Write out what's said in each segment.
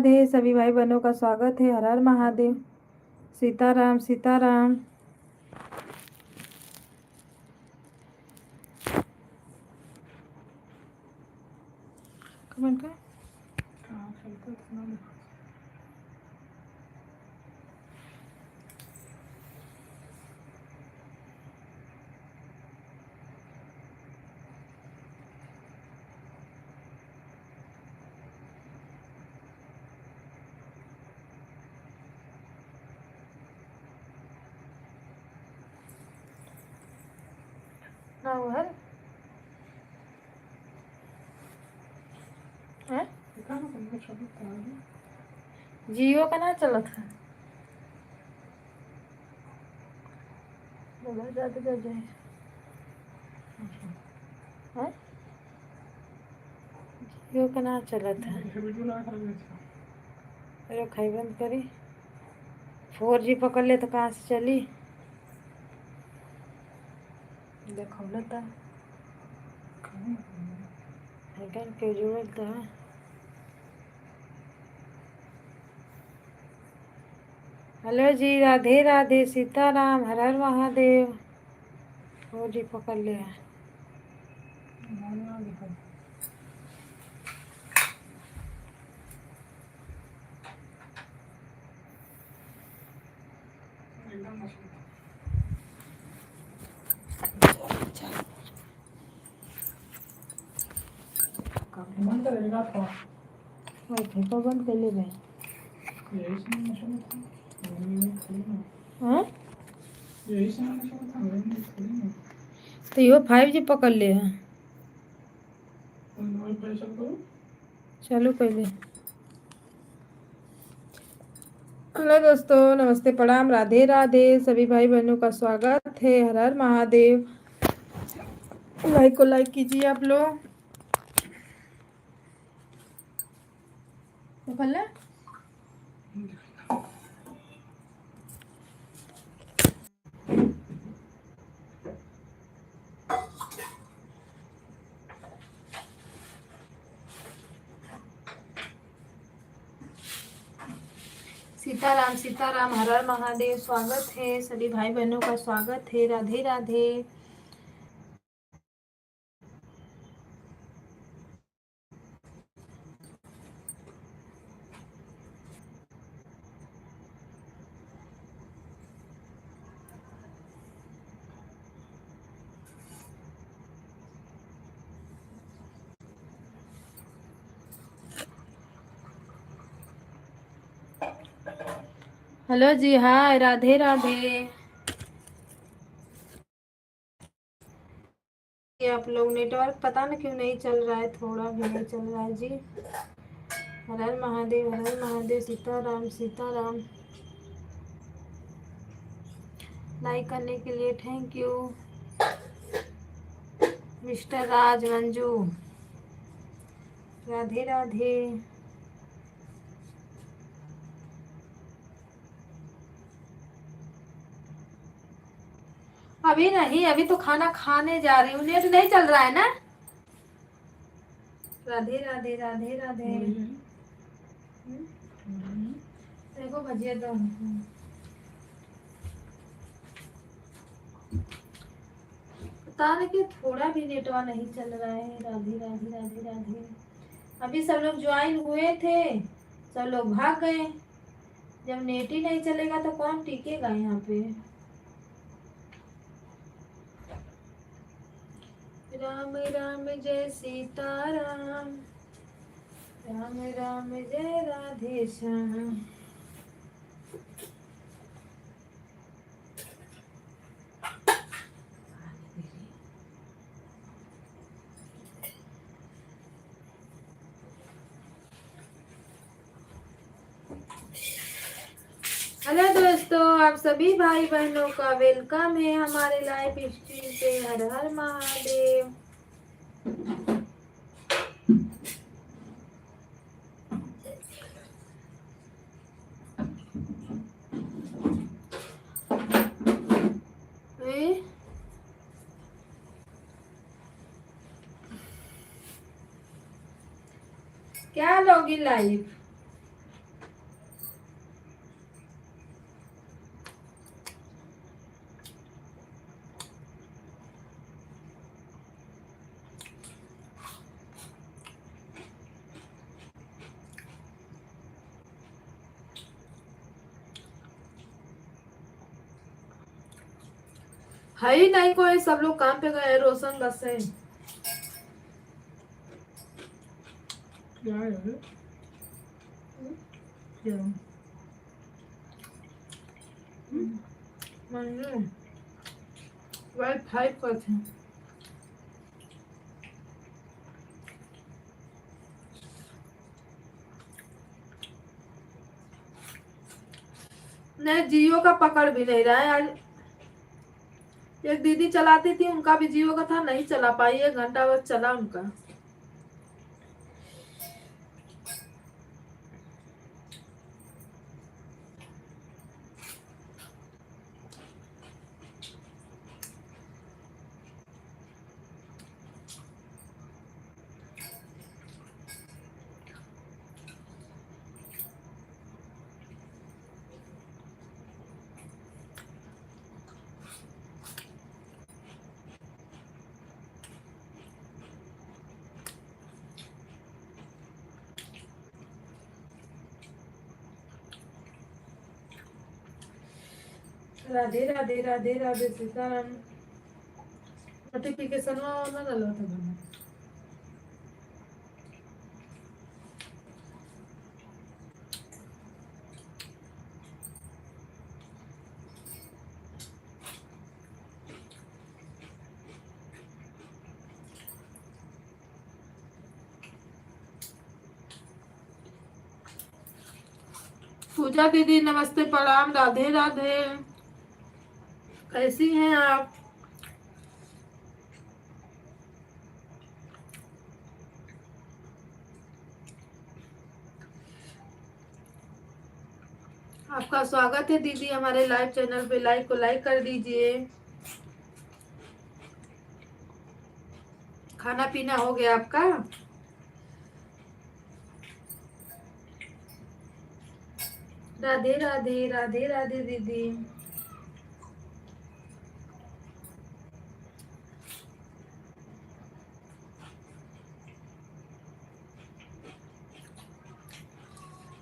राधे सभी भाई बहनों का स्वागत है। हर हर महादेव। सीताराम सीताराम। कमेंट कर। ना वो है जियो का ना चला था। जाते कर जाए जियो का ना चला था। अरे खाई बंद करी। 4G पकड़ ले तो कहाँ से चली। देखो लेता क्यों जोड़ता है। हेलो जी, राधे राधे सीताराम। हर हर महादेव। 4G पकड़ ले है। बंद करेगा तो बंद कर ले भाई। तो यो 5G पकड़ ले है। चलो पहले। हेलो दोस्तों, नमस्ते प्रणाम राधे राधे सभी भाई बहनों का स्वागत है। हर हर महादेव। लाइक को लाइक कीजिए आप लोग। तो पहले सीताराम सीताराम। हर हर महादेव। स्वागत है सभी भाई बहनों का स्वागत है। राधे राधे। Hello ji, hi Radhe Radhe. ये आप लोग नेटवर्क पता ना क्यों नहीं चल रहा है, थोड़ा भी नहीं चल रहा है जी। हर हर महादेव हर हर महादेव। सीताराम सीताराम। लाइक करने के लिए थैंक यू मिस्टर राज मंजू। राधे राधे। अभी नहीं, अभी तो खाना खाने जा रही हूँ। नेट नहीं चल रहा है ना। राधे राधे राधे राधे। देखो भजिया दो। पता नहीं कि थोड़ा भी नेटवर्क नहीं चल रहा है। राधे राधे राधे राधे। अभी सब लोग ज्वाइन हुए थे, सब लोग भाग गए। जब नेट ही नहीं चलेगा तो कौन टिकेगा यहाँ पे। राम राम जय सीताराम। राम राम जय राधे श्याम। हेलो दोस्तों, आप सभी भाई बहनों का वेलकम है हमारे लाइव स्ट्रीम पे। हर हर महादेव। क्या लोगी लाइव। है ही नहीं कोई, सब लोग काम पे गए। रोशन बस है। क्या है क्या? मैंने वाई-फाई पर थे। नहीं, जियो का पकड़ भी नहीं रहा है आज। एक दीदी चलाती थी, उनका भी जियो का था, नहीं चला पाई, 1 घंटा बस चला उनका। राधे राधे राधे राधे सीताराम। नोटिफिकेशन ना डालो था घर में। पूजा दीदी नमस्ते, प्रणाम, राधे राधे। कैसी हैं आप? आपका स्वागत है दीदी हमारे लाइव चैनल पे। लाइक को लाइक कर दीजिए। खाना पीना हो गया आपका? राधे राधे राधे राधे दीदी।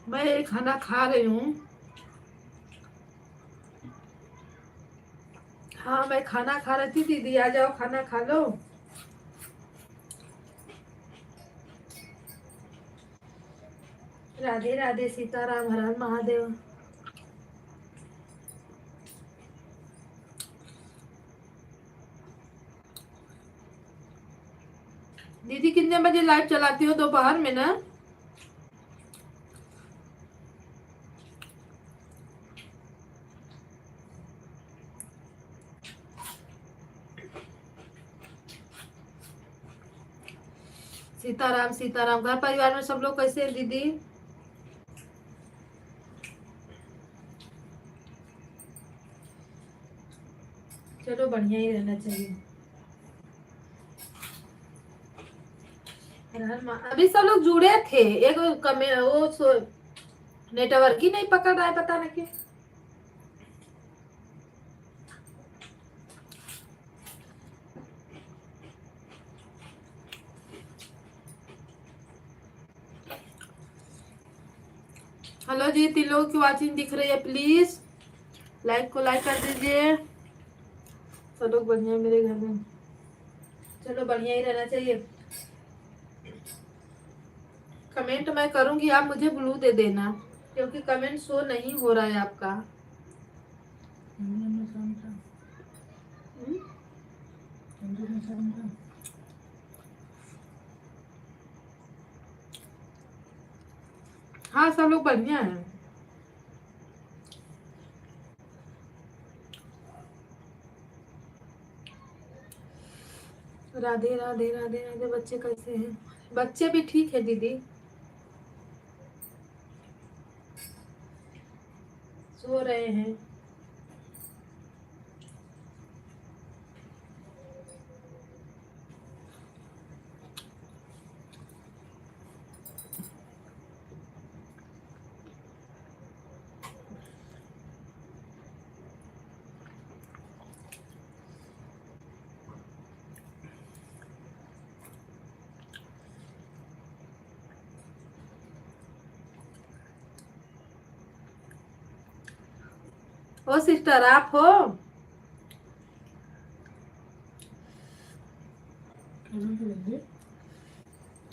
मैं खाना खा रही हूँ। हाँ, मैं खाना खा रही थी दीदी, आ जाओ खाना खा लो। राधे राधे सीताराम, हर हर महादेव। दीदी कितने बजे लाइव चलाती हो? दोपहर में ना? सीताराम सीताराम। घर परिवार में सब लोग कैसे हैं दीदी? चलो बढ़िया ही रहना चाहिए। अभी सब लोग जुड़े थे, एक वो नेटवर्क ही नहीं पकड़ रहा है, पता नहीं क्यों। हेलो जी, 3 लोगों की वाचिंग दिख रही है, प्लीज लाइक को लाइक कर दीजिए। सब लोग बढ़िया मेरे घर में। चलो बढ़िया ही रहना चाहिए। कमेंट मैं करूंगी, आप मुझे ब्लू दे देना, क्योंकि कमेंट शो नहीं हो रहा है आपका। हाँ, सब लोग बढ़िया हैं। राधे राधे राधे राधे। बच्चे कैसे हैं? बच्चे भी ठीक है दीदी, सो रहे हैं। ओ सिस्टर, आप हो?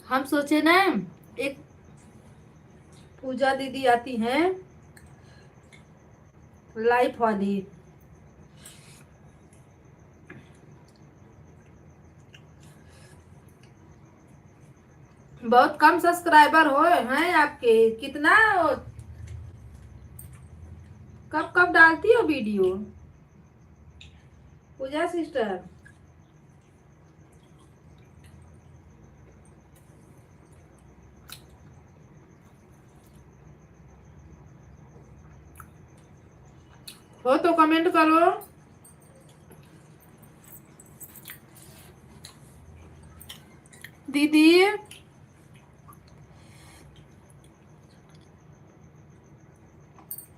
हम सोचे ना एक पूजा दीदी आती हैं लाइफ वाली, बहुत कम सब्सक्राइबर हो हैं आपके, कितना कब कब डालती हो वीडियो पूजा सिस्टर? हो तो कमेंट करो। दीदी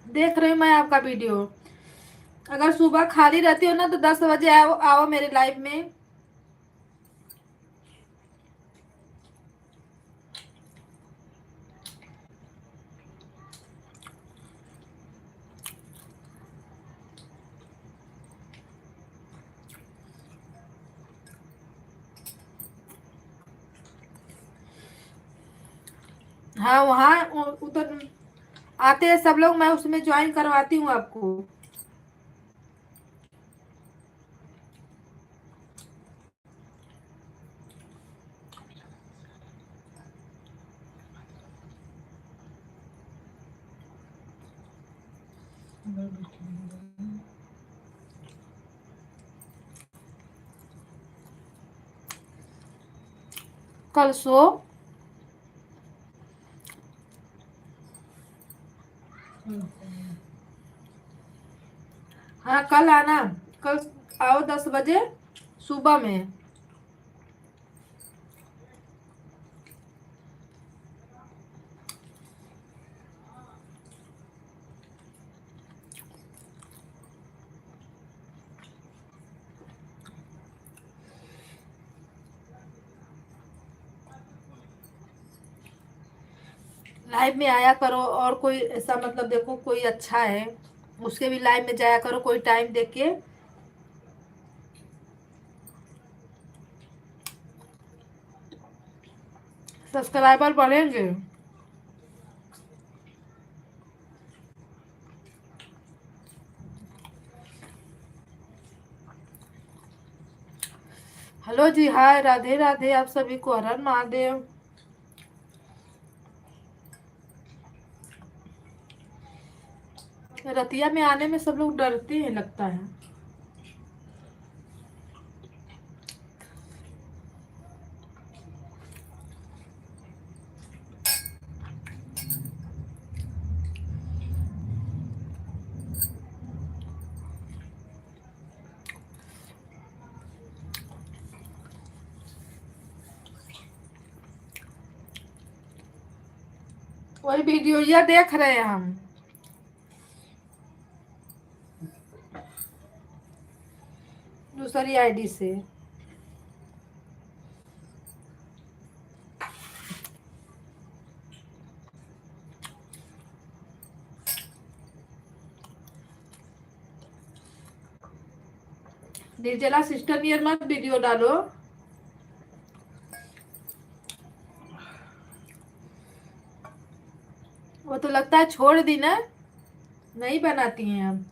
देख रही हूँ मैं आपका वीडियो, अगर सुबह खाली रहती हो ना तो 10 बजे आओ, आओ मेरे लाइव में। हाँ वहाँ उधर आते हैं सब लोग, मैं उसमें ज्वाइन करवाती हूँ आपको। कल सो हाँ कल आना, कल आओ 10 बजे सुबह में। लाइव में आया करो, और कोई ऐसा मतलब देखो कोई अच्छा है उसके भी लाइव में जाया करो कोई टाइम देख के। सब्सक्राइबर बढ़ेंगे। हेलो जी, हाय, राधे राधे आप सभी को, हर हर महादेव। रतिया में आने में सब लोग डरते हैं लगता है। वही वीडियो ये देख रहे हैं हम, दूसरी आईडी से। निर्जला सिस्टर नियर मत वीडियो डालो। वो तो लगता है छोड़ दी ना, नहीं बनाती हैं अब।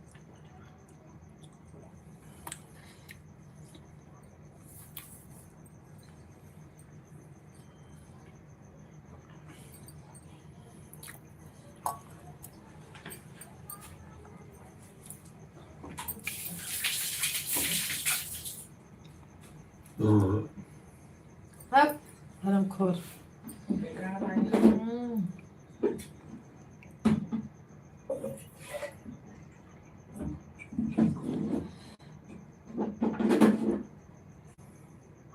हरामखोर।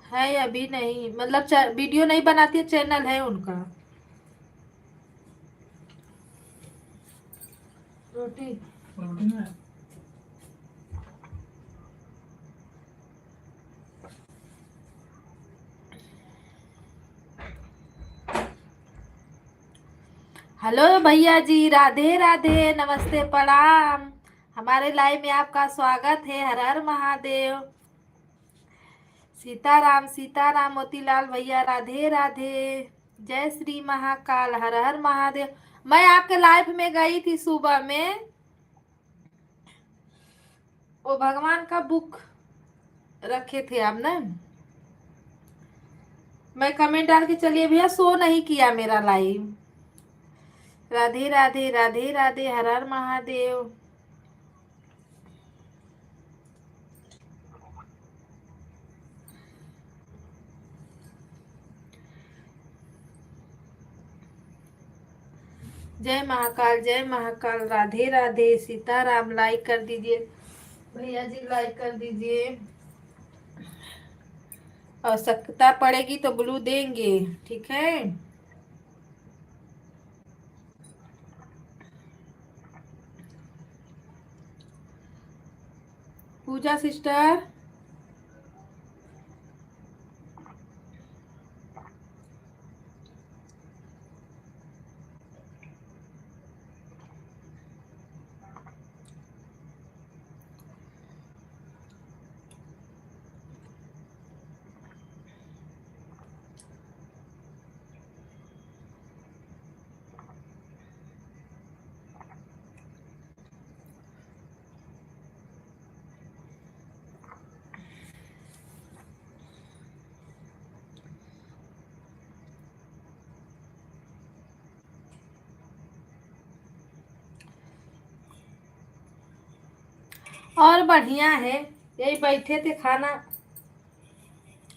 है अभी नहीं, मतलब वीडियो नहीं बनाती है, चैनल है उनका। रोटी हेलो भैया जी, राधे राधे, नमस्ते, प्रणाम। हमारे लाइव में आपका स्वागत है, हर हर महादेव। सीताराम मोतीलाल भैया, राधे राधे। जय श्री महाकाल, हर हर महादेव। मैं आपके लाइफ में गई थी सुबह में, वो भगवान का बुक रखे थे आप ना। मैं कमेंट डाल के चलिए भैया, शो नहीं किया मेरा लाइव। राधे राधे राधे राधे, हर हर महादेव। जय महाकाल, जय महाकाल, राधे राधे। सीताराम, लाइक कर दीजिए भैया जी, लाइक कर दीजिए। आवश्यकता पड़ेगी तो ब्लू देंगे, ठीक है। पूजा सिस्टर, और बढ़िया है। यही बैठे थे, खाना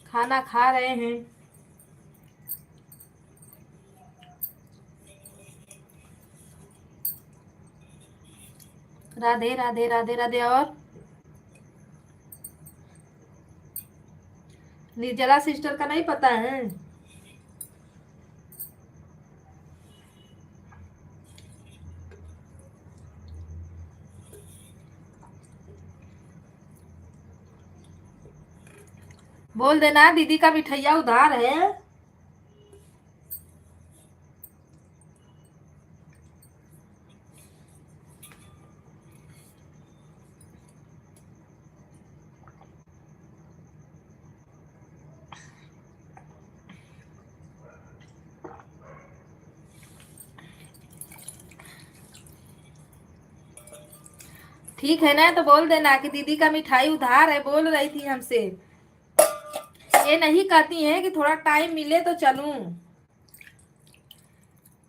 खाना खा रहे हैं। राधे राधे राधे राधे। और निर्जला सिस्टर का नहीं पता है? बोल देना दीदी का मिठाइया उधार है। ठीक है ना, तो बोल देना कि दीदी का मिठाई उधार है, बोल रही थी हमसे। ये नहीं कहती है कि थोड़ा टाइम मिले तो चलूं।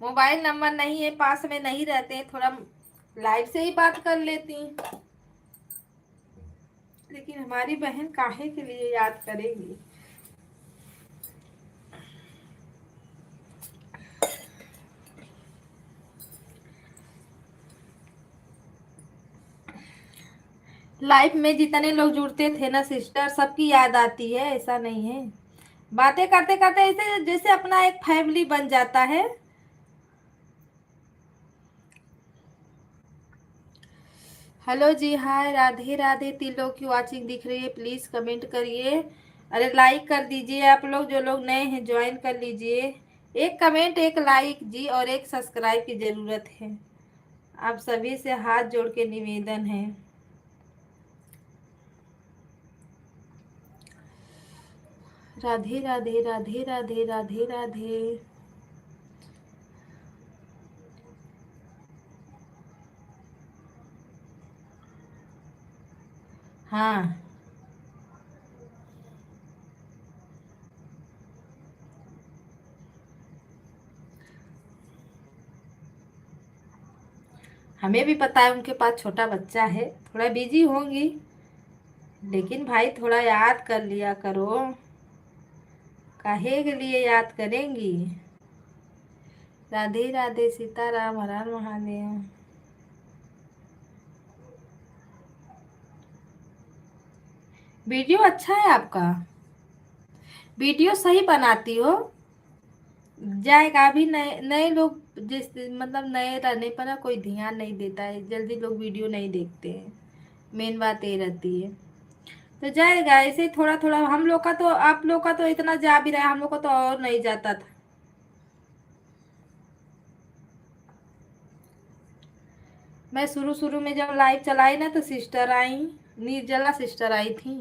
मोबाइल नंबर नहीं है, पास में नहीं रहते, थोड़ा लाइव से ही बात कर लेती। लेकिन हमारी बहन काहे के लिए याद करेगी। लाइफ में जितने लोग जुड़ते थे ना सिस्टर, सबकी याद आती है, ऐसा नहीं है। बातें करते करते ऐसे जैसे अपना एक फैमिली बन जाता है। Hello ji, hi, Radhe Radhe. तीन लोग की वाचिंग दिख रही है, प्लीज कमेंट करिए। अरे लाइक कर दीजिए आप लोग, जो लोग नए हैं ज्वाइन कर लीजिए। एक कमेंट, एक लाइक जी, और एक सब्सक्राइब की जरूरत है। आप सभी से हाथ जोड़ के निवेदन है। राधे राधे राधे राधे राधे राधे। हाँ, हमें भी पता है उनके पास छोटा बच्चा है, थोड़ा बिजी होंगी। लेकिन भाई थोड़ा याद कर लिया करो। काहे के लिए याद करेंगी। राधे राधे, सीताराम, हर हर महादेव। वीडियो अच्छा है आपका, वीडियो सही बनाती हो। जाएगा। अभी नए नए लोग, जिस मतलब नए रहने पर ना कोई ध्यान नहीं देता है, जल्दी लोग वीडियो नहीं देखते हैं। मेन बात ये रहती है। तो जाएगा ऐसे थोड़ा थोड़ा। हम लोग का तो, आप लोग का तो इतना जा भी रहा है, हम लोग को तो और नहीं जाता था। मैं शुरू शुरू में जब लाइव चलाई ना, तो सिस्टर आई, निर्जला सिस्टर आई थी।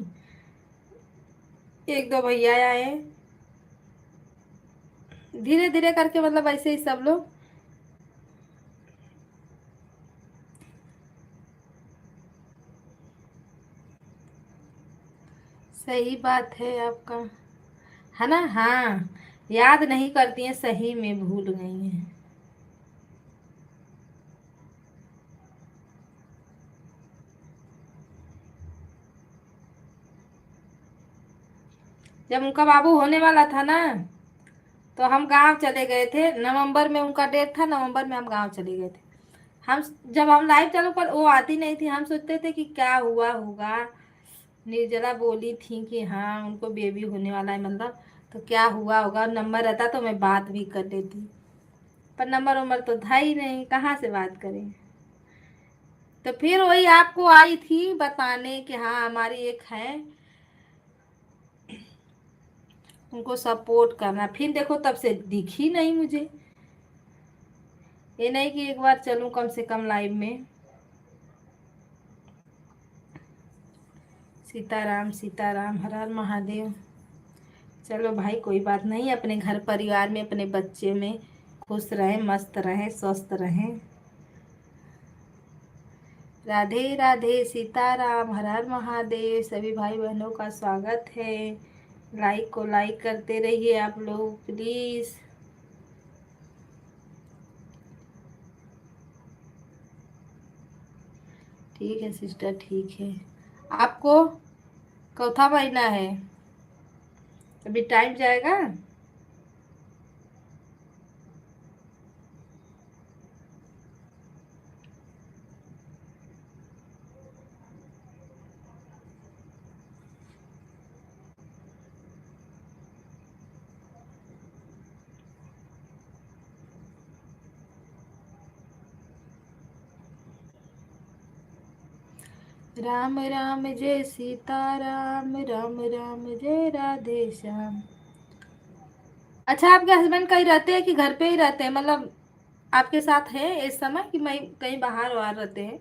एक दो भैया आए, धीरे धीरे करके, मतलब ऐसे ही सब लोग। सही बात है आपका, है ना। हाँ, याद नहीं करती हैं, सही में भूल गई हैं। जब उनका बाबू होने वाला था ना, तो हम गांव चले गए थे। नवंबर में उनका डेट था, नवंबर में हम गांव चले गए थे। हम जब हम लाइव चालू पर वो आती नहीं थी, हम सोचते थे कि क्या हुआ होगा। निर्जला बोली थी कि हाँ उनको बेबी होने वाला है, मतलब तो क्या हुआ होगा। नंबर रहता तो मैं बात भी कर लेती, पर नंबर उम्र तो था ही नहीं, कहाँ से बात करें। तो फिर वही आपको आई थी बताने कि हाँ हमारी एक है, उनको सपोर्ट करना। फिर देखो तब से दिखी नहीं मुझे। ये नहीं कि एक बार चलूं कम से कम लाइव में। सीताराम सीताराम, हर हर महादेव। चलो भाई कोई बात नहीं, अपने घर परिवार में अपने बच्चे में खुश रहें, मस्त रहें, स्वस्थ रहें। राधे राधे, सीताराम, हर हर महादेव। सभी भाई बहनों का स्वागत है। लाइक को लाइक करते रहिए आप लोग प्लीज़। ठीक है सिस्टर, ठीक है। आपको चौथा महीना है, अभी टाइम जाएगा। राम राम जय सीताराम, राम राम जय राधे श्याम। अच्छा, आपके हस्बैंड कहीं रहते हैं कि घर पे ही रहते हैं, मतलब आपके साथ है इस समय कि मैं कहीं बाहर वार रहते हैं।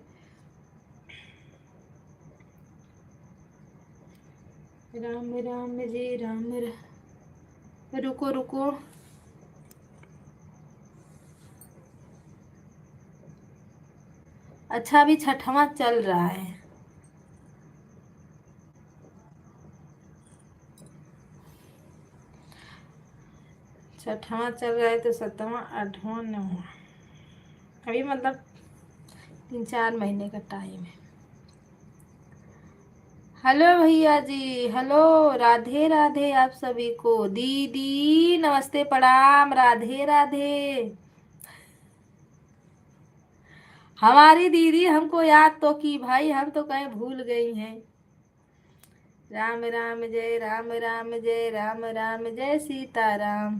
राम राम जय रुको रुको। अच्छा, अभी छठवां चल रहा है। छठवां चल रहा है तो सातवां, आठवां, नौवां, अभी मतलब 3-4 महीने का टाइम है। हेलो भैया जी, हेलो। राधे राधे आप सभी को। दीदी नमस्ते, प्रणाम, राधे राधे। हमारी दीदी हमको याद तो की भाई, हम तो कहीं भूल गई हैं। राम राम जय राम, राम जय राम, राम जय सीताराम।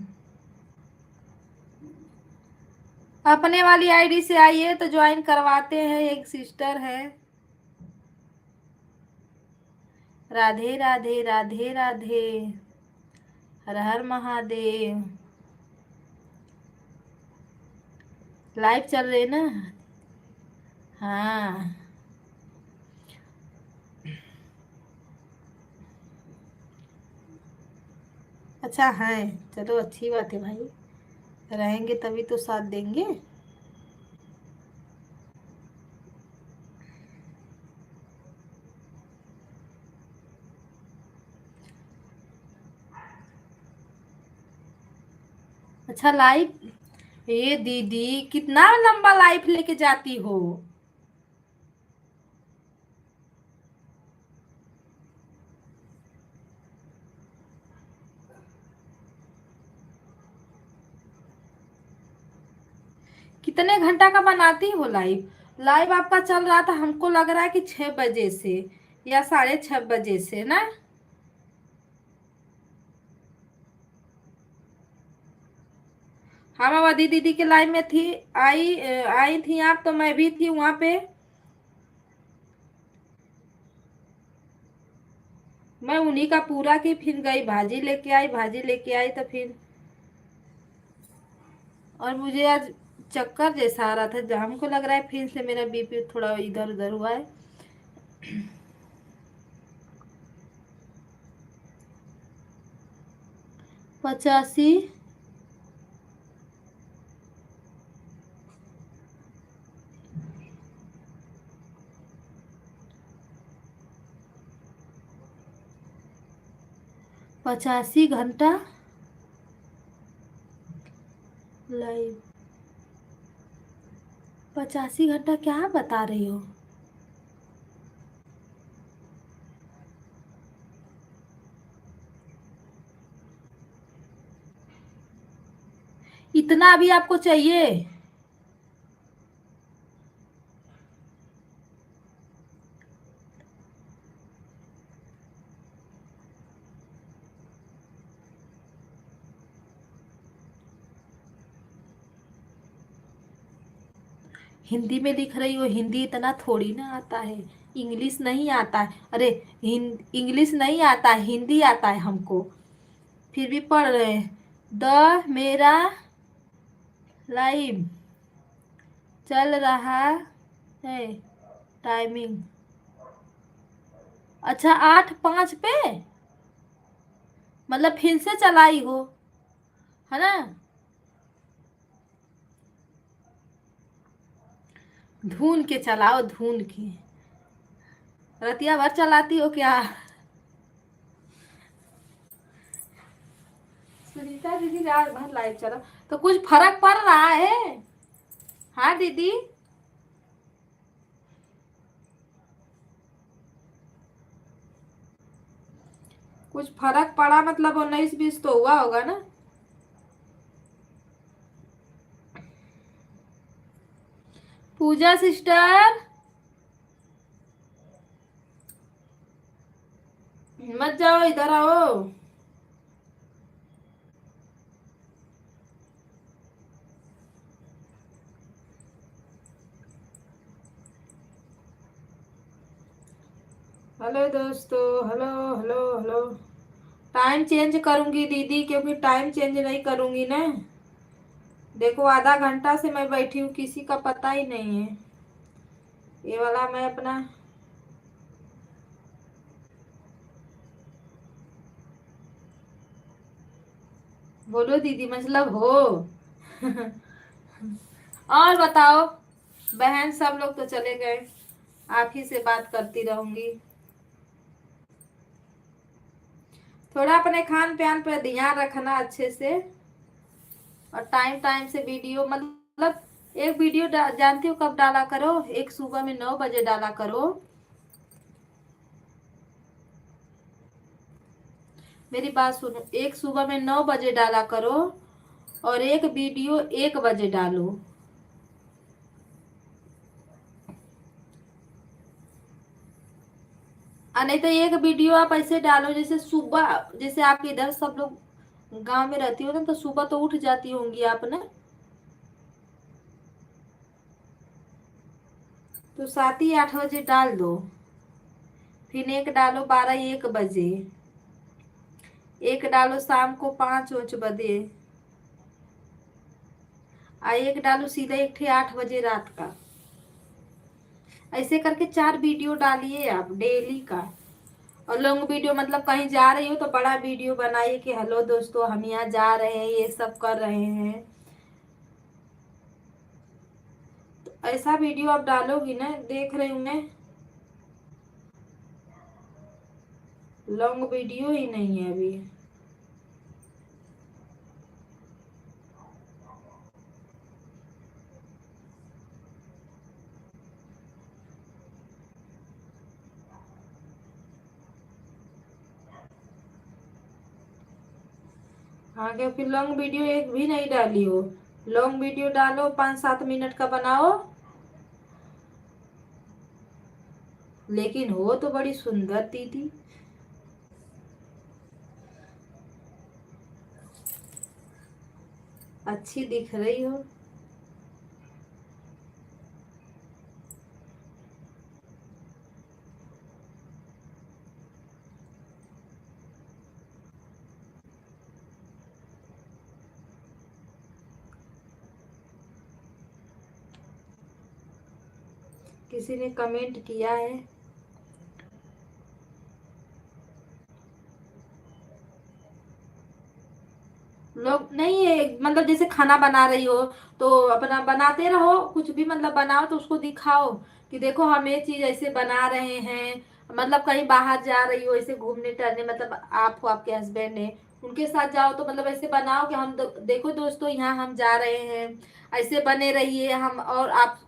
अपने वाली आईडी से आइए तो ज्वाइन करवाते हैं, एक सिस्टर है। राधे राधे, राधे राधे, हर हर महादेव। लाइव चल रहे ना। हाँ। अच्छा है, चलो अच्छी बात है भाई, रहेंगे तभी तो साथ देंगे। अच्छा लाइफ, ये दीदी कितना लंबा लाइफ लेके जाती हो। कितने घंटा का बनाती हो लाइव। लाइव आपका चल रहा था, हमको लग रहा है कि 6 बजे से या 6:30 बजे से ना। हाँ, मैं वदी दीदी के लाइव में थी। आई थी आप, तो मैं भी थी वहां पे। मैं उन्हीं का पूरा की, फिर गई भाजी लेके आई, भाजी लेके आई तो फिर, और मुझे आज चक्कर जैसा आ रहा था, जहाँ हमको लग रहा है फिर से मेरा बीपी थोड़ा इधर उधर हुआ है। 85 घंटा लाइव। 85 घंटा क्या बता रही हो? इतना भी आपको चाहिए? हिंदी में लिख रही हो, हिंदी इतना थोड़ी ना आता है। इंग्लिश नहीं आता है। अरे इंग्लिश नहीं आता है, हिंदी आता है हमको, फिर भी पढ़ रहे हैं। द मेरा लाइव चल रहा है, टाइमिंग। अच्छा 8:05 पे, मतलब फिर से चलाई हो, है ना? धुन के चलाओ, धुन के। रतिया भर चलाती हो क्या? सुनीता दीदी रात भर लाइव चला तो कुछ फर्क पड़ रहा है? हाँ दीदी, कुछ फर्क पड़ा मतलब 19-20 तो हुआ होगा ना? पूजा सिस्टर मत जाओ, इधर आओ। हेलो दोस्तों, hello hello hello. Time change करूंगी दीदी, क्योंकि टाइम चेंज नहीं करूंगी ना। देखो आधा घंटा से मैं बैठी हूँ, किसी का पता ही नहीं है। ये वाला मैं अपना। बोलो दीदी, मतलब हो। और बताओ बहन, सब लोग तो चले गए, आप ही से बात करती रहूंगी। थोड़ा अपने खान पान पर ध्यान रखना अच्छे से, और टाइम टाइम से वीडियो, मतलब एक वीडियो जानती हो कब डाला करो? एक सुबह में 9 बजे डाला करो। मेरी बात सुनो, एक सुबह में 9 बजे डाला करो, और एक वीडियो 1 बजे डालो। नहीं तो एक वीडियो आप ऐसे डालो जैसे सुबह, जैसे आपके इधर सब लोग गांव में रहती हो ना, तो सुबह तो उठ जाती होंगी आप ना, तो 7 ही 8 बजे डाल दो। फिर एक डालो 12-1 बजे, एक डालो शाम को 5-5 बजे, और एक डालो सीधा 8 बजे रात का। ऐसे करके 4 वीडियो डालिए आप डेली का। और लॉन्ग वीडियो मतलब कहीं जा रही हो तो बड़ा वीडियो बनाइए कि हेलो दोस्तों हम यहाँ जा रहे हैं, ये सब कर रहे हैं। तो ऐसा वीडियो आप डालोगी ना, देख रही हूँ मैं, लॉन्ग वीडियो ही नहीं है अभी। आगे फिर लॉन्ग वीडियो एक भी नहीं डाली हो। लॉन्ग वीडियो डालो, 5-7 मिनट का बनाओ, लेकिन हो तो बड़ी सुंदर दीदी। अच्छी दिख रही हो। किसी ने कमेंट किया है? मतलब जैसे खाना बना रही हो तो अपना बनाते रहो, कुछ भी मतलब बनाओ तो उसको दिखाओ कि देखो हम ये चीज ऐसे बना रहे हैं। मतलब कहीं बाहर जा रही हो ऐसे घूमने टहलने, मतलब आप हो, आपके हस्बैंड है, उनके साथ जाओ तो मतलब ऐसे बनाओ कि हम देखो दोस्तों यहाँ हम जा रहे हैं, ऐसे बने रहिए हम, और आप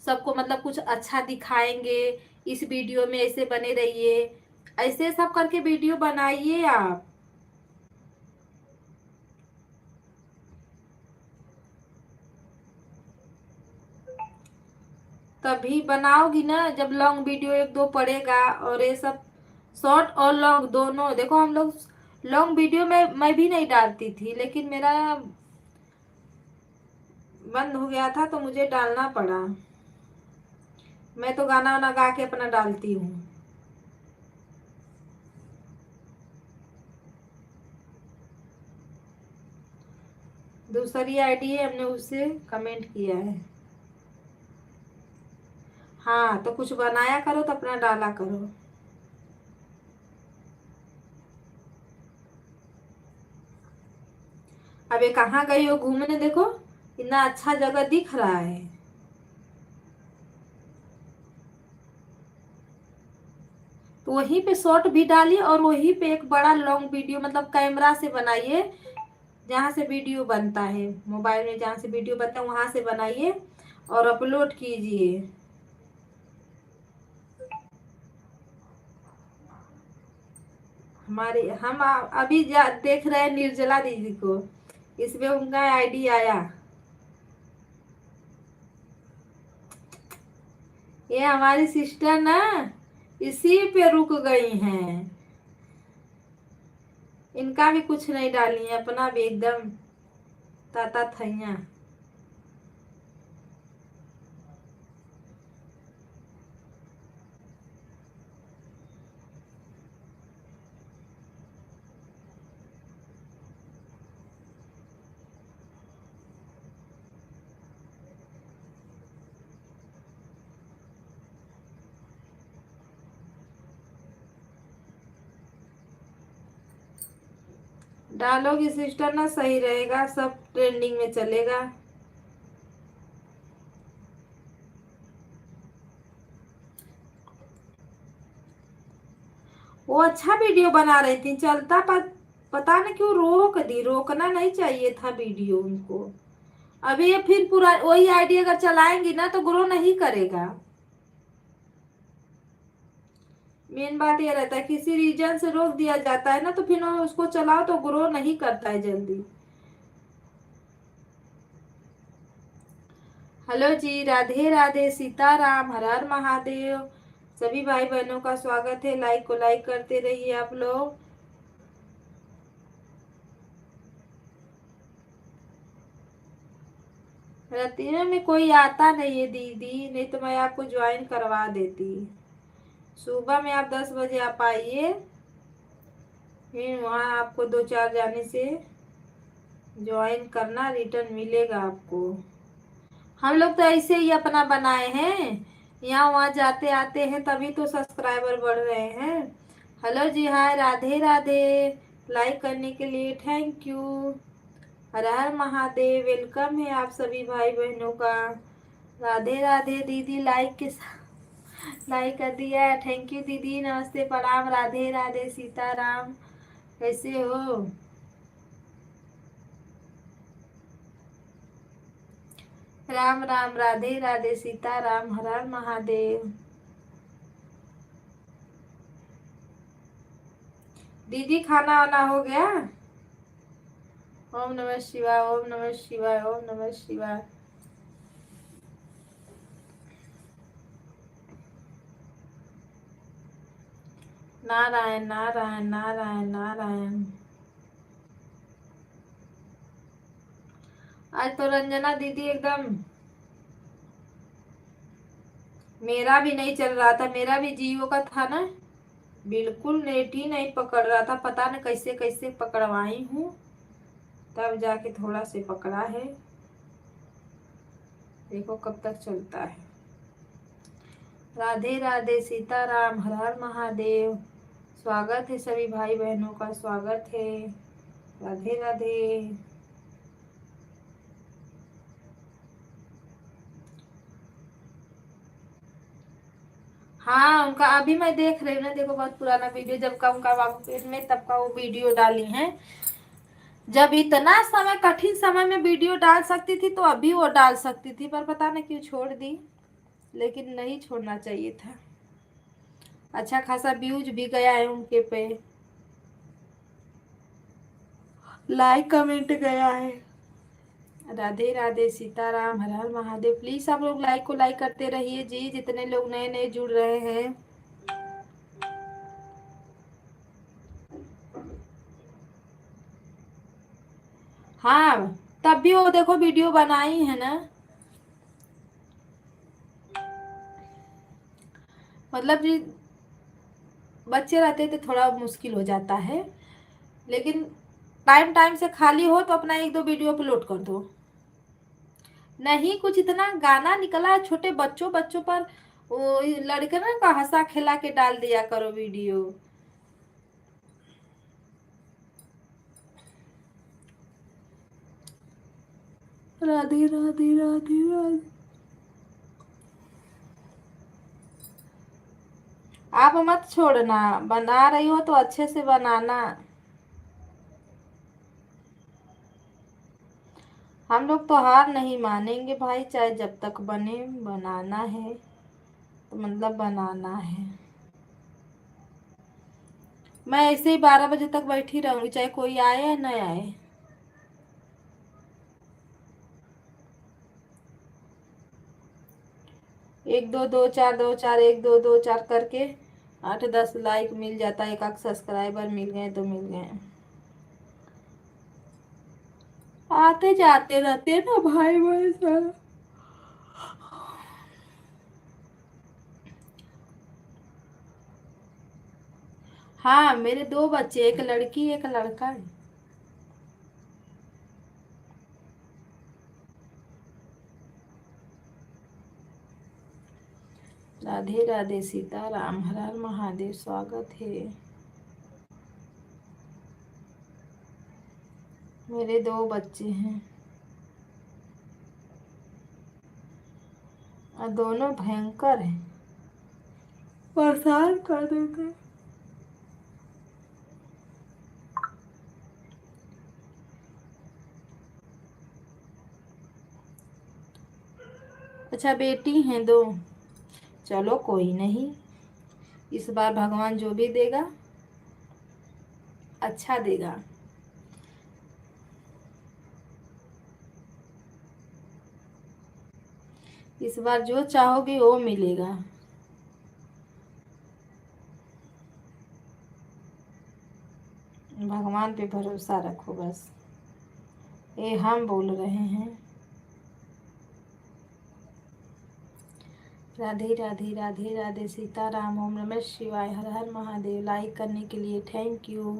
सबको मतलब कुछ अच्छा दिखाएंगे इस वीडियो में, ऐसे बने रहिए, ऐसे सब करके वीडियो बनाइए आप। तभी बनाओगी ना जब लॉन्ग वीडियो एक दो पड़ेगा, और ये सब शॉर्ट और लॉन्ग दोनों। देखो हम लोग लॉन्ग वीडियो में मैं भी नहीं डालती थी, लेकिन मेरा बंद हो गया था तो मुझे डालना पड़ा। मैं तो गाना वाना गा के अपना डालती हूँ। दूसरी आईडी है, हमने उससे कमेंट किया है। हाँ तो कुछ बनाया करो तो अपना डाला करो। अब ये कहाँ गई हो घूमने, देखो इतना अच्छा जगह दिख रहा है। तो वहीं पे शॉर्ट भी डालिए और वहीं पे एक बड़ा लॉन्ग वीडियो मतलब कैमरा से बनाइए, जहाँ से वीडियो बनता है मोबाइल में, जहाँ से वीडियो बनता है वहां से बनाइए और अपलोड कीजिए। अभी देख रहे हैं निर्जला दीदी को, इसमें उनका आईडी आया। ये हमारी सिस्टर ना इसी पे रुक गई हैं, इनका भी कुछ नहीं डाली है, अपना भी एकदम ताता थैया। डालोगी सिस्टर ना सही रहेगा, सब ट्रेंडिंग में चलेगा। वो अच्छा वीडियो बना रही थी, चलता पता नहीं क्यों रोक दी, रोकना नहीं चाहिए था वीडियो उनको। अभी ये फिर पूरा वही आइडिया अगर चलाएंगी ना तो ग्रो नहीं करेगा। मेन बात ये रहता है किसी रीजन से रोक दिया जाता है ना तो फिर उसको चलाओ तो ग्रो नहीं करता है जल्दी। हेलो जी, राधे राधे, सीताराम, हर हर महादेव। सभी भाई बहनों का स्वागत है, लाइक को लाइक करते रहिए आप लोग। रतीना में कोई आता नहीं है दीदी, नहीं तो मैं आपको ज्वाइन करवा देती। सुबह में आप 10 बजे आप आइए, फिर वहाँ आपको 2 4 जाने से ज्वाइन करना, रिटर्न मिलेगा आपको। हम लोग तो ऐसे ही अपना बनाए हैं, यहाँ वहाँ जाते आते हैं तभी तो सब्सक्राइबर बढ़ रहे हैं। Hello ji, hi, Radhe Radhe, like करने के लिए thank you. Her her Mahadev, welcome है आप सभी भाई बहनों का। राधे राधे दीदी, लाइक के साथ लाइक कर दिया है, थैंक यू दीदी, नमस्ते प्रणाम, राधे राधे, सीताराम, कैसे हो? राम राम, राधे राधे, सीताराम, हर हर महादेव। दीदी खाना वाना हो गया? ओम नमः शिवाय, ओम नमः शिवाय, ओम नमः शिवाय। नारायण नारायण नारायण नारायण। आज तो रंजना दीदी एकदम, मेरा भी नहीं चल रहा था, मेरा भी जियो का था ना, बिल्कुल नेट ही नहीं पकड़ रहा था, पता नहीं कैसे कैसे पकड़वाई हूँ, तब जाके थोड़ा से पकड़ा है। देखो कब तक चलता है। राधे राधे, सीताराम, हर हर महादेव। स्वागत है सभी भाई बहनों का, स्वागत है। राधे राधे। हाँ, उनका अभी मैं देख रही हूँ ना, देखो बहुत पुराना वीडियो, जब का उनका बाबू पेट में तब का वो वीडियो डाली है। जब इतना समय, कठिन समय में वीडियो डाल सकती थी तो अभी वो डाल सकती थी, पर पता नहीं क्यों छोड़ दी, लेकिन नहीं छोड़ना चाहिए था। अच्छा खासा व्यूज भी गया है उनके पे, लाइक कमेंट गया है। राधे राधे, सीताराम, हर हर महादेव। प्लीज आप लोग लाइक को लाइक करते रहिए जी, जितने लोग नए नए जुड़ रहे हैं। हाँ, तब भी वो देखो वीडियो बनाई है ना, मतलब जी बच्चे रहते तो थोड़ा मुश्किल हो जाता है, लेकिन टाइम टाइम से खाली हो तो अपना एक दो वीडियो अपलोड कर दो। नहीं, कुछ इतना गाना निकला है छोटे बच्चों बच्चों पर, वो लड़के ना का हंसा खिला के डाल दिया करो वीडियो। राधे राधे राधे राधे। आप मत छोड़ना, बना रही हो तो अच्छे से बनाना। हम लोग तो हार नहीं मानेंगे भाई, चाहे जब तक बने, बनाना है तो मतलब बनाना है। मैं ऐसे ही 12 बजे तक बैठी रहूंगी, चाहे कोई आए या न आए। एक दो दो चार, दो चार, एक दो दो चार करके 8 10 लाइक मिल जाता है, एक आध सब्सक्राइबर मिल गए तो मिल गए। आते जाते रहते हैं ना भाई भाई सारा। हाँ, मेरे 2 बच्चे, एक लड़की एक लड़का है। राधे राधे, सीताराम, हर हर महादेव, स्वागत है। मेरे 2 बच्चे हैं और दोनों भयंकर हैं, परेशान कर देते हैं। अच्छा, बेटी हैं 2। चलो कोई नहीं, इस बार भगवान जो भी देगा अच्छा देगा। इस बार जो चाहोगे वो मिलेगा। भगवान पे भरोसा रखो बस, ये हम बोल रहे हैं। राधे राधे राधे राधे, सीताराम, ओम नमः शिवाय, हर हर महादेव। लाइक करने के लिए थैंक यू।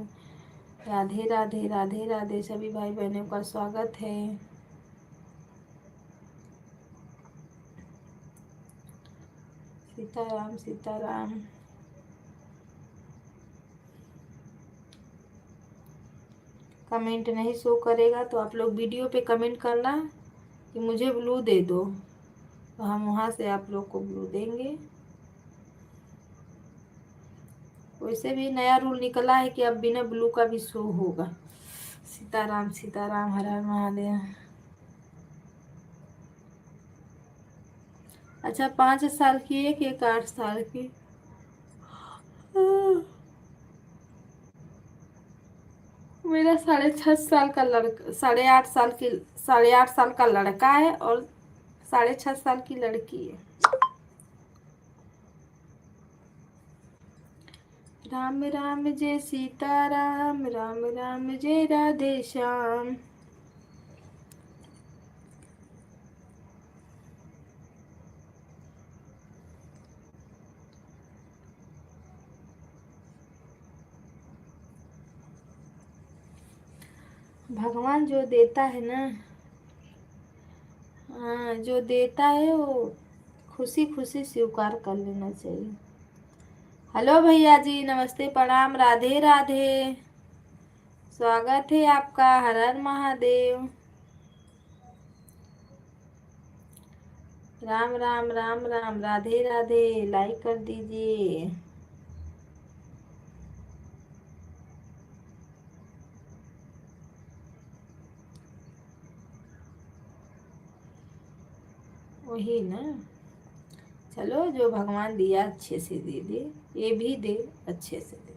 राधे राधे राधे राधे, सभी भाई बहनों का स्वागत है। सीताराम सीताराम। कमेंट नहीं शो करेगा तो आप लोग वीडियो पे कमेंट करना कि मुझे ब्लू दे दो, तो हम वहाँ से आप लोग को ब्लू देंगे। वैसे भी नया रूल निकला है कि अब बिना ब्लू का भी शो होगा। सीताराम सीताराम, हर हर महादेव। अच्छा, 5 साल की एक, एक 8 साल की। मेरा 6.5 साल का लड़का, 8.5 साल की, 8.5 साल का लड़का है और 6.5 साल की लड़की है। राम राम जय सीताराम, राम राम जय राधे श्याम। भगवान जो देता है ना, हाँ जो देता है वो खुशी खुशी स्वीकार कर लेना चाहिए। हेलो भैया जी, नमस्ते, प्रणाम, राधे राधे। स्वागत है आपका, हर हर महादेव। राम राम राम राम, राधे राधे, लाइक कर दीजिए। वही ना, चलो जो भगवान दिया अच्छे से दे दे, ये भी दे अच्छे से दे,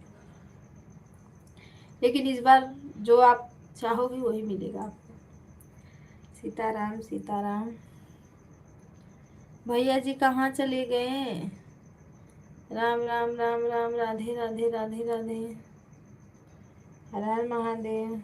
लेकिन इस बार जो आप चाहोगे वही मिलेगा आपको। सीताराम सीताराम। भैया जी कहाँ चले गए? राम राम राम राम, राधे राधे राधे राधे, हर हर महादेव।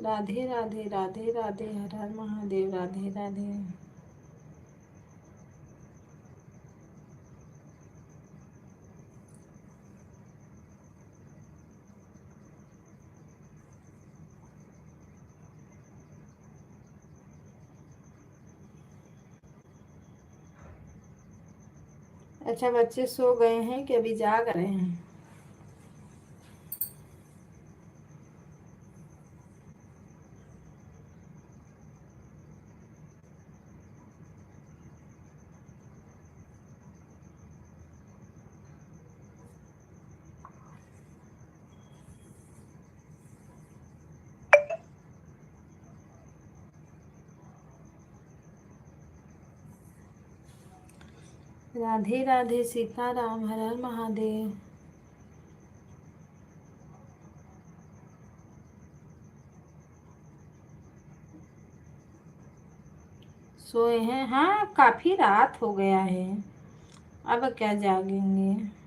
राधे राधे राधे राधे, हर हर महादेव, राधे राधे। अच्छा, बच्चे सो गए हैं कि अभी जाग रहे हैं? राधे राधे, सीताराम, हर हर महादेव। सोए हैं, हाँ काफी रात हो गया है, अब क्या जागेंगे।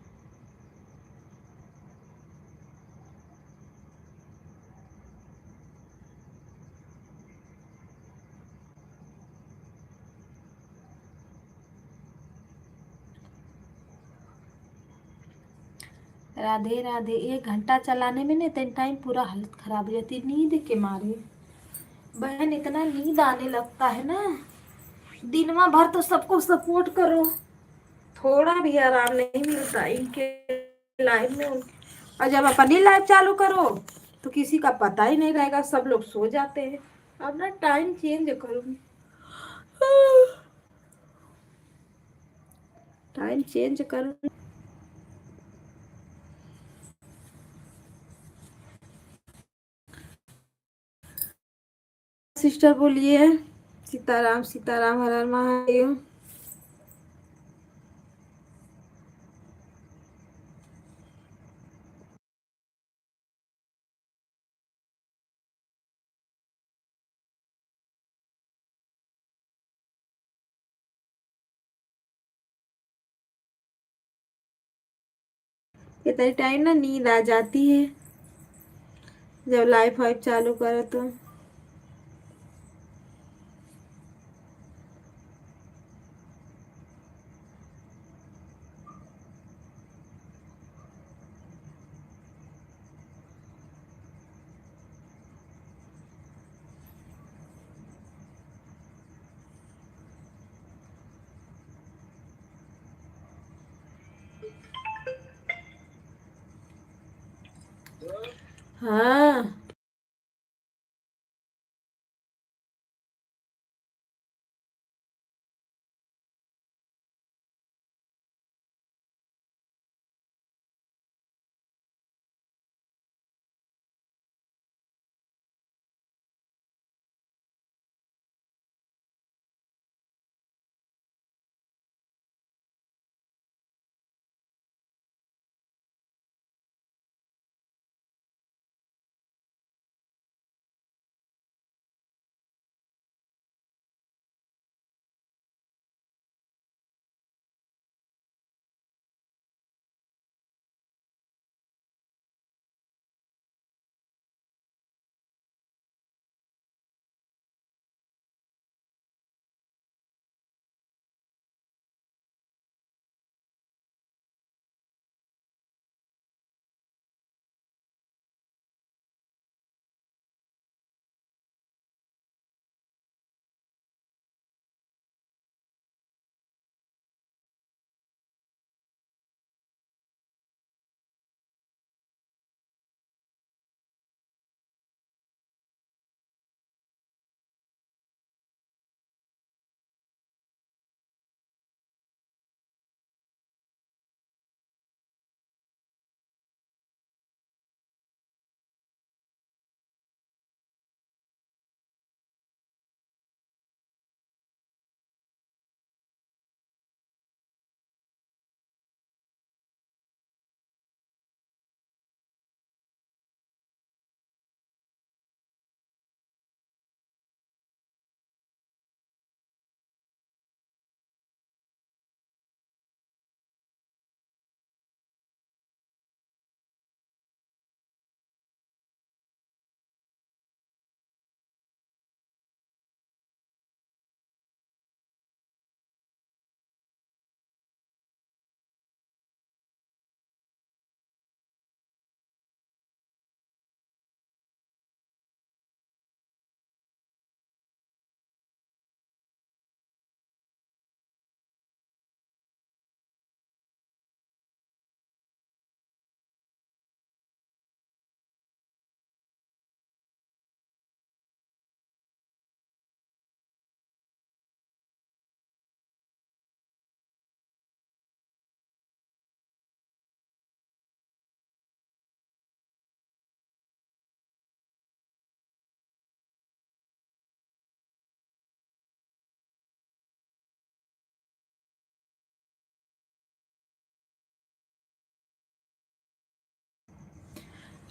राधे राधे। 1 घंटा चलाने में ना टाइम पूरा हालत खराब हो जाती है नींद के मारे। बहन इतना नींद आने लगता है ना, दिनवा भर तो सबको सपोर्ट करो, थोड़ा भी आराम नहीं मिलता इनके लाइफ में। और जब अपनी लाइफ चालू करो तो किसी का पता ही नहीं रहेगा, सब लोग सो जाते हैं। अब ना टाइम चेंज करूंगी, टाइम चेंज करूँ। सिस्टर बोलिए। सीताराम सीताराम, हर हर महादेव। इतने टाइम ना नींद आ जाती है जब लाइफ वाइफ चालू करो तो। हाँ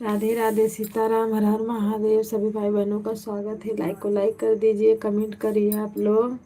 राधे राधे, सीताराम, हर हर महादेव। सभी भाई बहनों का स्वागत है। लाइक को लाइक कर दीजिए, कमेंट करिए आप लोग।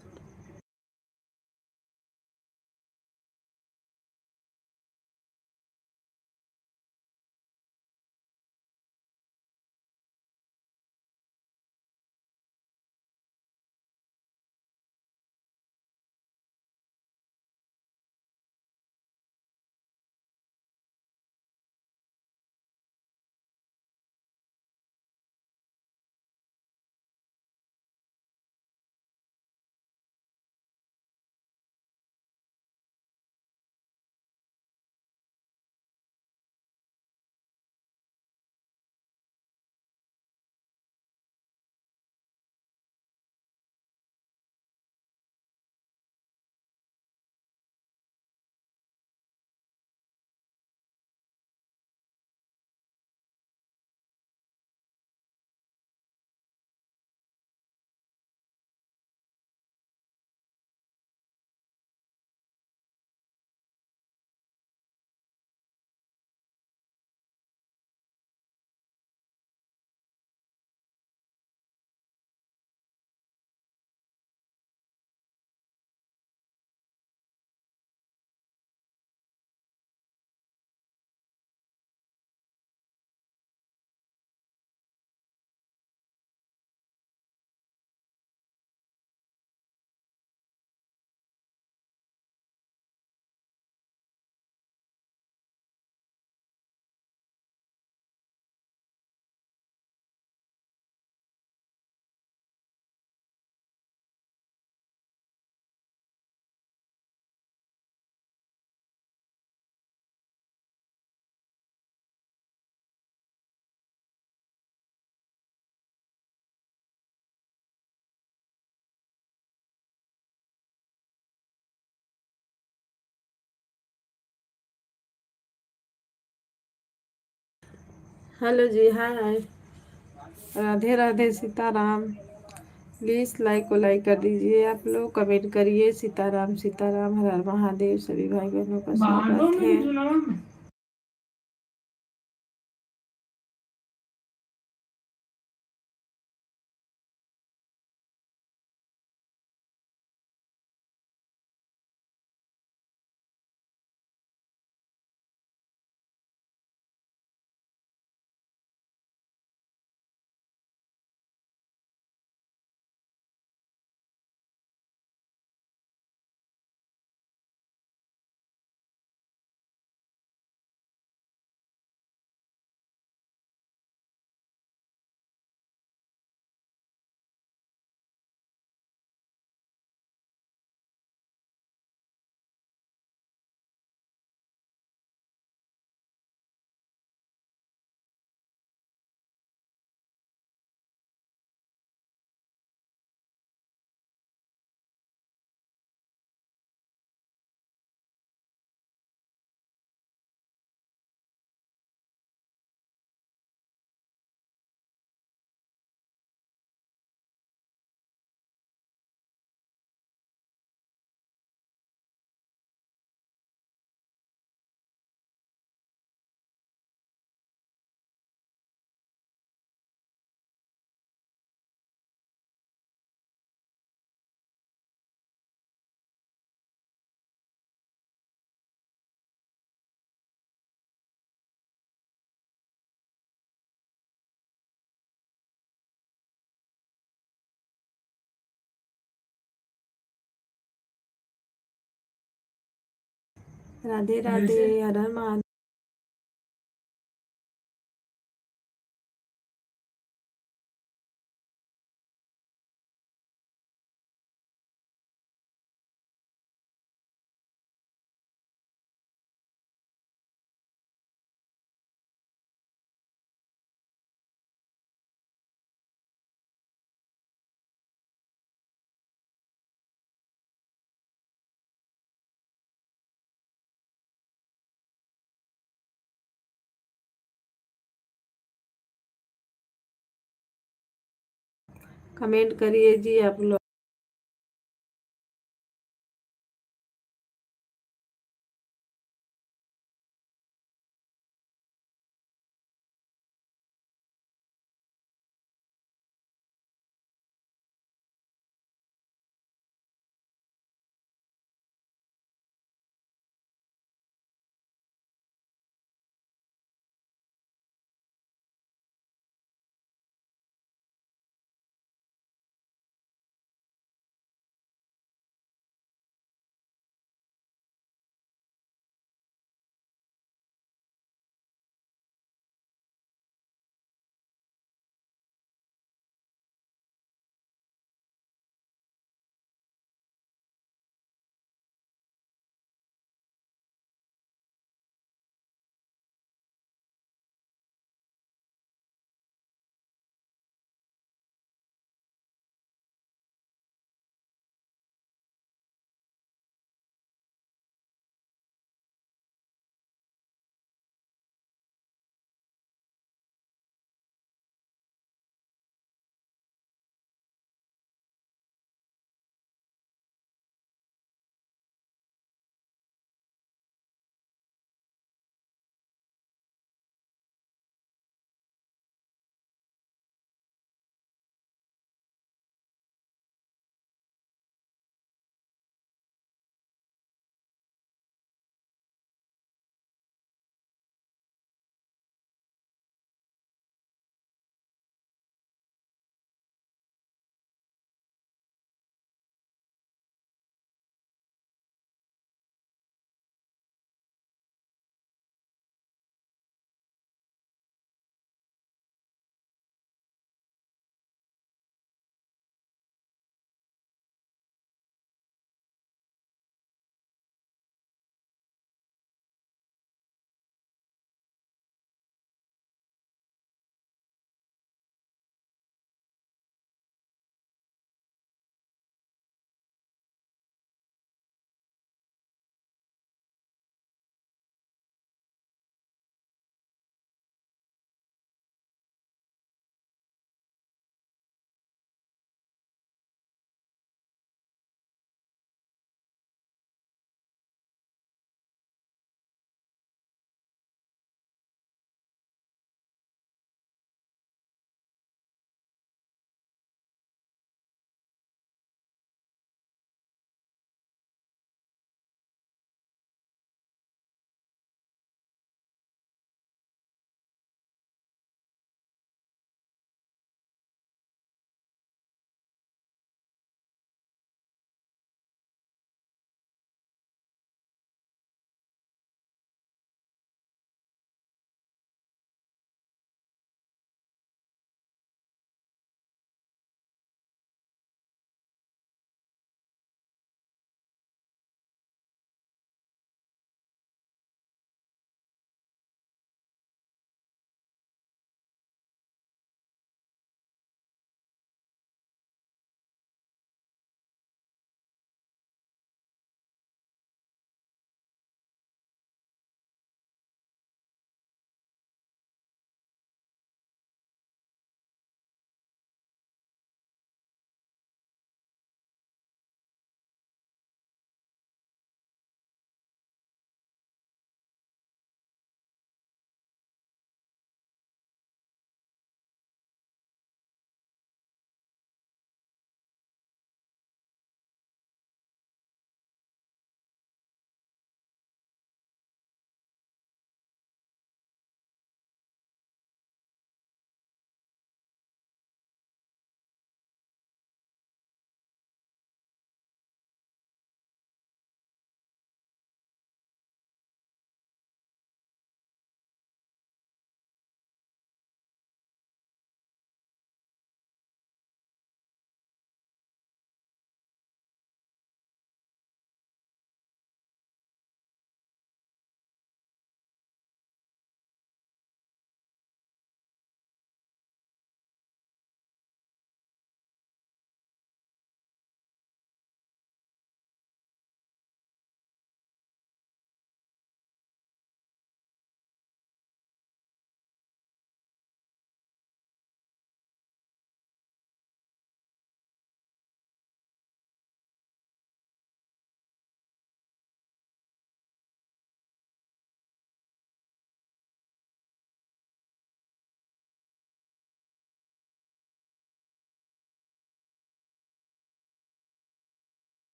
Hello ji, hi, Radhe Radhe, Sitaram. Please like को लाइक कर दीजिए आप लोग, कमेंट करिए। सीताराम सीताराम, हर हर महादेव। सभी भाई बहनों का स्वागत है। राधे राधे, हर हर महादेव। कमेंट करिए जी आप लोग।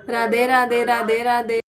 राधे राधे राधे राधे।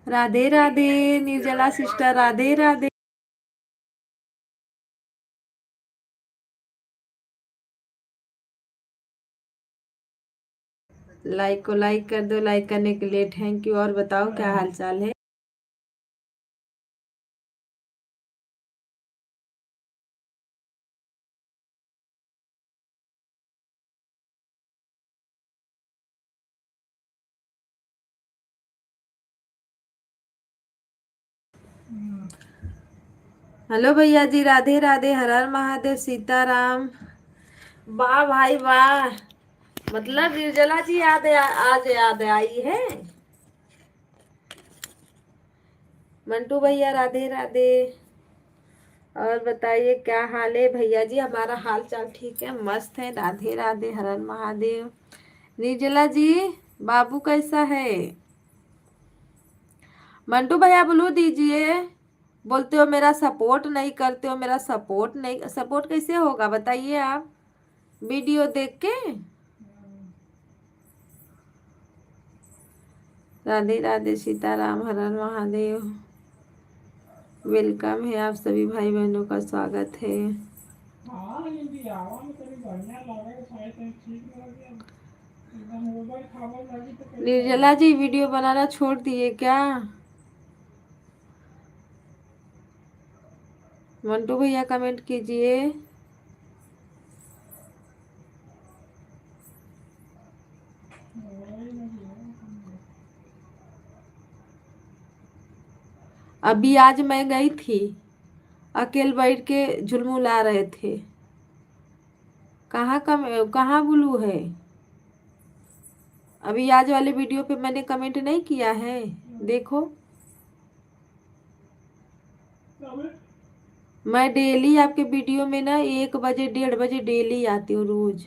राधे राधे निर्जला सिस्टर, राधे राधे। लाइक को लाइक कर दो, लाइक करने के लिए थैंक यू। और बताओ क्या हाल चाल है। हेलो भैया जी, राधे राधे, हर हर महादेव, सीताराम। वाह भाई वाह, मतलब निर्जला जी आज याद आई है। मंटू भैया राधे राधे। और बताइए क्या हाल है भैया जी। हमारा हाल चाल ठीक है, मस्त है। राधे राधे, हर हर महादेव। निर्जला जी, बाबू कैसा है। मंटू भैया ब्लू दीजिए। बोलते हो मेरा सपोर्ट नहीं करते हो, मेरा सपोर्ट नहीं, सपोर्ट कैसे होगा बताइए आप, वीडियो देख के। राधे राधे, सीताराम, हर हर महादेव। वेलकम है आप सभी भाई बहनों का स्वागत है। निर्जला जी वीडियो बनाना छोड़ दिए क्या। मंटू भैया कमेंट कीजिए। अभी आज मैं गई थी, अकेले बैठ के झुलमुला रहे थे। कहाँ ब्लू है। अभी आज वाले वीडियो पे मैंने कमेंट नहीं किया है, देखो। मैं डेली आपके वीडियो में ना 1 बजे 1:30 बजे डेली आती हूँ रोज।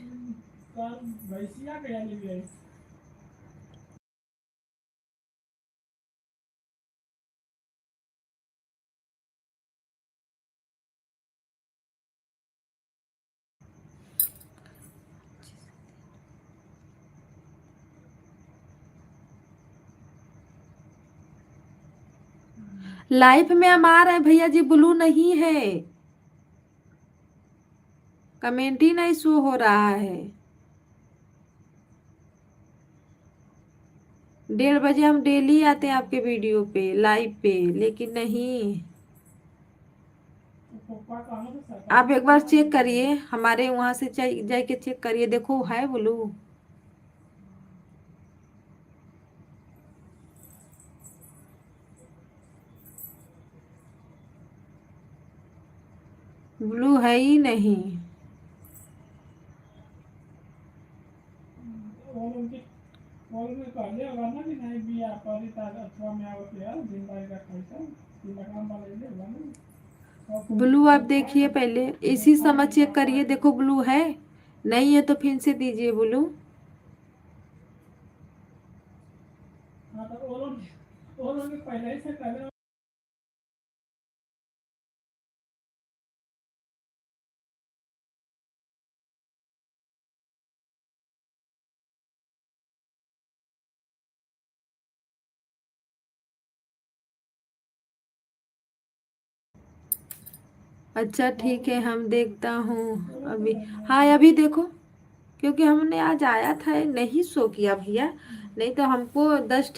लाइफ में हम आ रहे हैं भैया जी, ब्लू नहीं है, कमेंट ही नहीं शो हो रहा है। 1:30 बजे हम डेली आते हैं आपके वीडियो पे लाइव पे, लेकिन नहीं। आप एक बार चेक करिए, हमारे वहां से जाके चेक करिए, देखो है ब्लू। ब्लू है ही नहीं। ब्लू आप देखिए पहले, इसी समय चेक करिए, देखो ब्लू है, नहीं है तो फिर से दीजिए ब्लू। अच्छा ठीक है, हम देखता हूँ अभी। हाँ अभी देखो, क्योंकि हमने आज आया था, नहीं शो किया भैया, नहीं तो हमको 10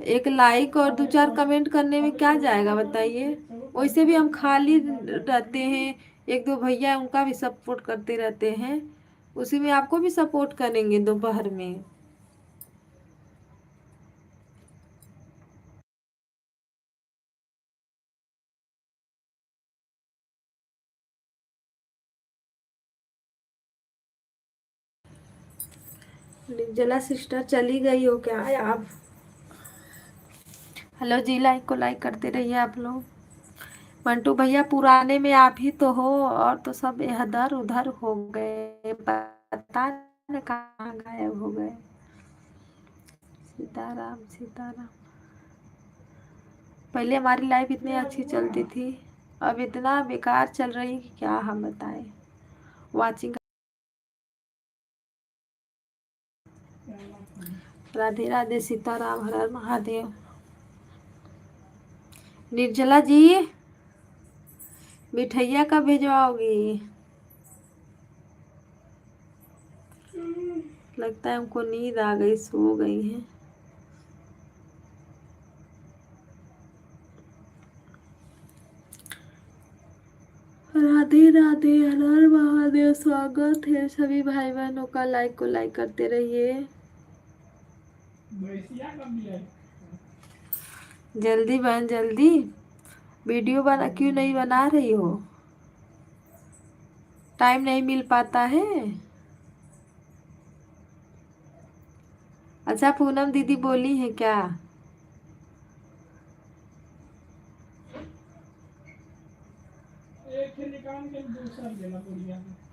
एक लाइक और 2 4 कमेंट करने में क्या जाएगा बताइए। वैसे भी हम खाली रहते हैं, एक दो भैया उनका भी सपोर्ट करते रहते हैं, उसी में आपको भी सपोर्ट करेंगे दोपहर में। निर्जला सिस्टर चली गई हो क्या आप? हेलो जी, लाइक को लाइक करते रहिए आप लोग। मंटू भैया पुराने में आप ही तो हो, और तो सब इधर उधर हो गए, पता न कहाँ गायब हो गए। सीताराम सीताराम। पहले हमारी लाइफ इतनी अच्छी चलती थी, अब इतना बेकार चल रही कि क्या हम बताएं। वाचिंग। राधे राधे, सीताराम, हर हर महादेव। निर्जला जी, मिठैया कब भिजवाओगी? लगता है हमको नींद आ गई, सो गई है। राधे राधे, हर हर महादेव। स्वागत है सभी भाई बहनों का, लाइक को लाइक करते रहिए। जल्दी बहन जल्दी, वीडियो बना क्यों नहीं बना रही हो? टाइम नहीं मिल पाता है? अच्छा पूनम दीदी बोली है क्या?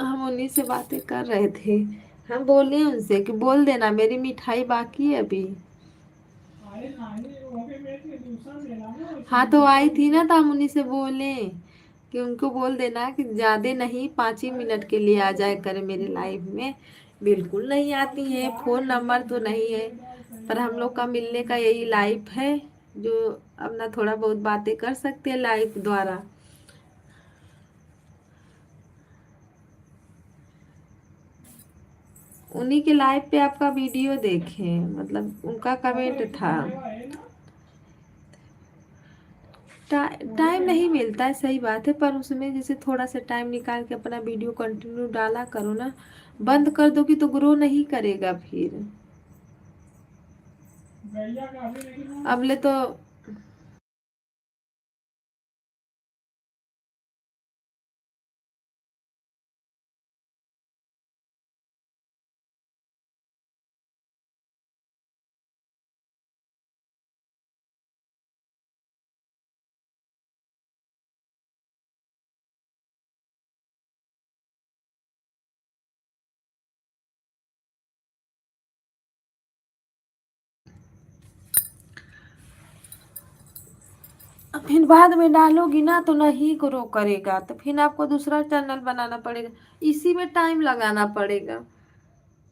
हम उन्हीं से बातें कर रहे थे, हम बोले उनसे कि बोल देना मेरी मिठाई बाकी है अभी। हाँ तो आई थी ना, तो हम उन्हीं से बोले कि उनको बोल देना कि ज्यादा नहीं, 5 ही मिनट के लिए आ जाए करे मेरे लाइफ में। बिल्कुल नहीं आती है, फोन नंबर तो नहीं है, पर हम लोग का मिलने का यही लाइफ है, जो अपना थोड़ा बहुत बातें कर सकते हैं लाइफ द्वारा। उन्हीं के लाइव पे आपका वीडियो देखे, मतलब उनका कमेंट था। टाइम नहीं मिलता है, सही बात है, पर उसमें जैसे थोड़ा सा टाइम निकाल के अपना वीडियो कंटिन्यू डाला करो ना। बंद कर दोगी तो ग्रो नहीं करेगा फिर। अबले तो फिर बाद में डालोगी ना तो नहीं ग्रो करेगा, तो फिर आपको दूसरा चैनल बनाना पड़ेगा, इसी में टाइम लगाना पड़ेगा।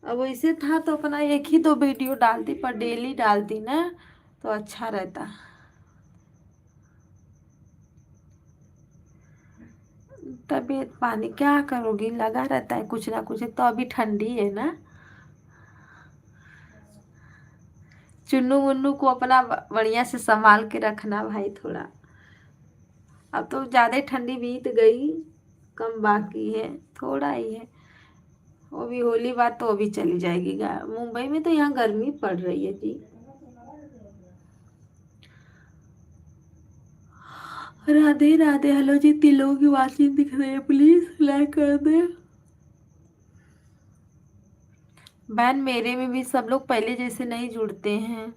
अब वैसे था तो अपना एक ही दो वीडियो डालती, पर डेली डालती ना तो अच्छा रहता। तबीयत पानी क्या करोगी, लगा रहता है कुछ ना कुछ, तो अभी ठंडी है ना। चुन्नू मुन्नू को अपना बढ़िया से संभाल के रखना भाई थोड़ा। अब तो ज्यादा ठंडी बीत गई, कम बाकी है, थोड़ा ही है। वो भी होली बाद तो वो भी चली जाएगी। मुंबई में तो यहाँ गर्मी पड़ रही है जी। राधे राधे, हेलो जी, तिलों की वाचिंग दिख रही है, प्लीज लाइक कर दे। बहन मेरे में भी सब लोग पहले जैसे नहीं जुड़ते हैं।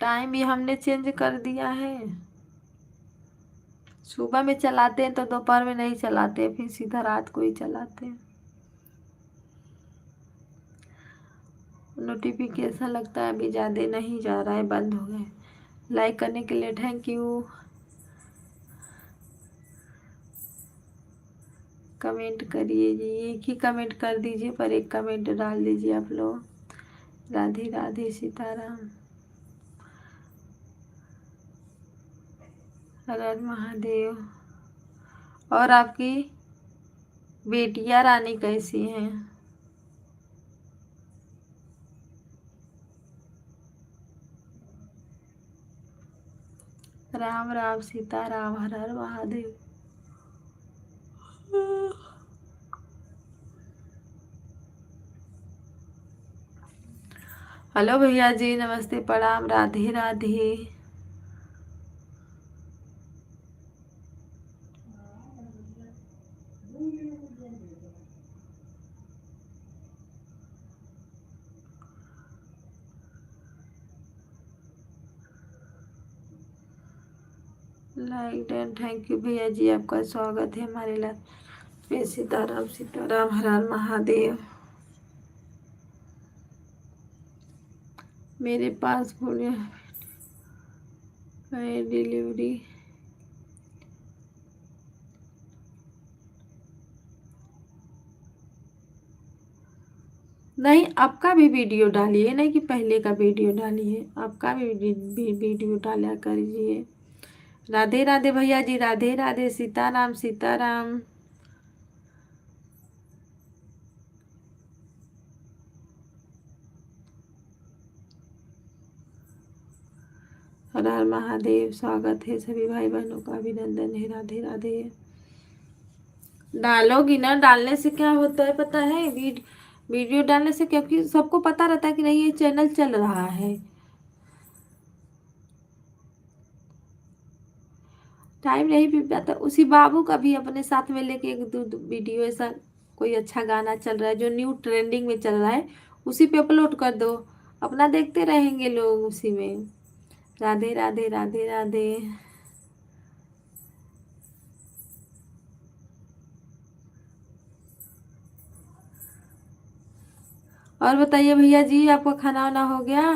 टाइम भी हमने चेंज कर दिया है। सुबह में चलाते हैं तो दोपहर में नहीं चलाते, फिर सीधा रात को ही चलाते हैं। नोटिफिकेशन लगता है अभी ज़्यादा नहीं जा रहा है, बंद हो गए। लाइक करने के लिए थैंक यू। कमेंट करिए जी, एक ही कमेंट कर दीजिए, पर एक कमेंट डाल दीजिए आप लोग। राधे राधे सीताराम, हर हर महादेव। और आपकी बेटियां रानी कैसी हैं? राम राम सीताराम, हर हर महादेव। हेलो भैया जी, नमस्ते, प्रणाम, Radhe Radhe. Like and thank you भैया जी, आपका स्वागत है हमारे लाइफ में। सीताराम सीताराम, हर हर महादेव। मेरे पास बोलिए डिलीवरी नहीं, आपका भी वीडियो डालिए, नहीं कि पहले का वीडियो डालिए, आपका भी वीडियो डाला करिए। राधे राधे भैया जी, राधे राधे, सीताराम सीताराम। हर हर महादेव, स्वागत है सभी भाई बहनों का, अभिनंदन है, राधे राधे। डालोगी ना, डालने से क्या होता है पता है? वीडियो डालने से, क्योंकि सबको पता रहता है कि नहीं ये चैनल चल रहा है। टाइम नहीं भी पाता। उसी बाबू का भी अपने साथ में लेके एक दो वीडियो ऐसा, कोई अच्छा गाना चल रहा है जो न्यू ट्रेंडिंग में चल रहा है, उसी पे अपलोड कर दो, अपना देखते रहेंगे लोग उसी में। राधे राधे राधे राधे। और बताइए भैया जी, आपका खाना वाना हो गया?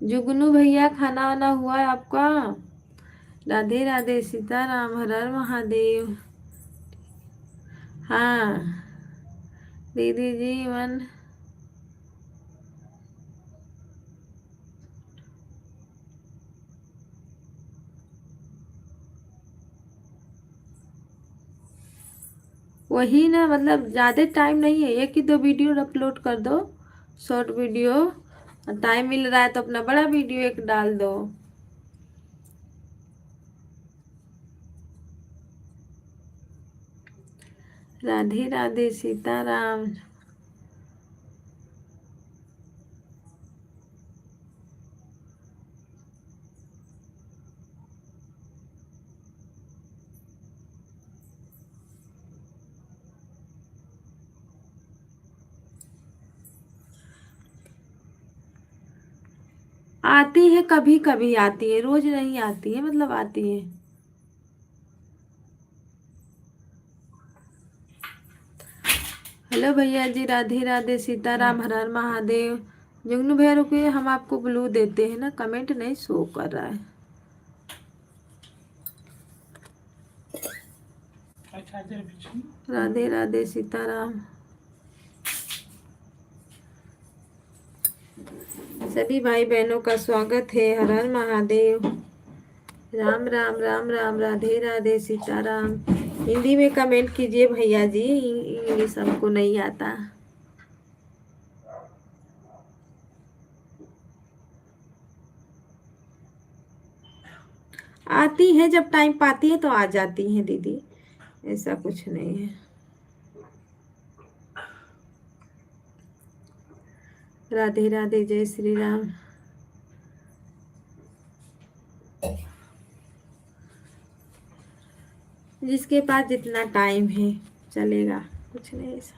जुगनू भैया, खाना वाना हुआ है आपका? राधे राधे सीताराम, हर हर महादेव। हाँ दीदी जी, मन वही ना, मतलब ज़्यादा टाइम नहीं है, एक ही दो वीडियो अपलोड कर दो, शॉर्ट वीडियो। टाइम मिल रहा है तो अपना बड़ा वीडियो एक डाल दो। राधे राधे सीताराम। आती है, कभी कभी आती है, रोज नहीं आती है, मतलब आती है। हेलो भैया जी, राधे राधे सीताराम, हर हर महादेव। जुगनू भैया रुकिए, हम आपको ब्लू देते हैं ना, कमेंट नहीं शो कर रहा है। राधे राधे सीताराम। सभी भाई बहनों का स्वागत है, हर हर महादेव। राम राम राम राम, राधे राधे सीताराम। हिंदी में कमेंट कीजिए भैया जी, इंग्लिश हमको नहीं आता। आती है, जब टाइम पाती है तो आ जाती है दीदी, ऐसा कुछ नहीं है। राधे राधे, जय श्री राम। जिसके पास जितना टाइम है चलेगा, कुछ नहीं ऐसा।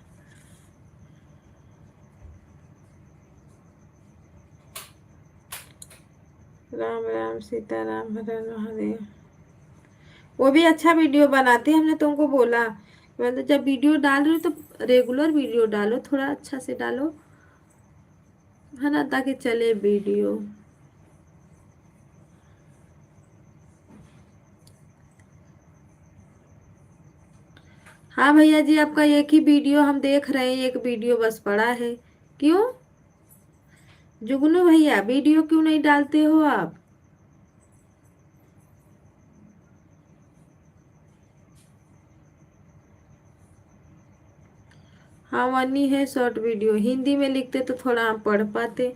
राम राम सीता राम, हर हर महादेव। वो भी अच्छा वीडियो बनाते हैं, हमने तुमको बोला मतलब जब वीडियो डाल रही हो तो रेगुलर वीडियो डालो, थोड़ा अच्छा से डालो, है ना, ताकि चले वीडियो। हाँ भैया जी, आपका एक ही वीडियो हम देख रहे हैं, एक वीडियो बस पड़ा है। क्यों जुगनू भैया वीडियो क्यों नहीं डालते हो आप? हाँ वनी है शॉर्ट वीडियो, हिंदी में लिखते तो थोड़ा हम पढ़ पाते।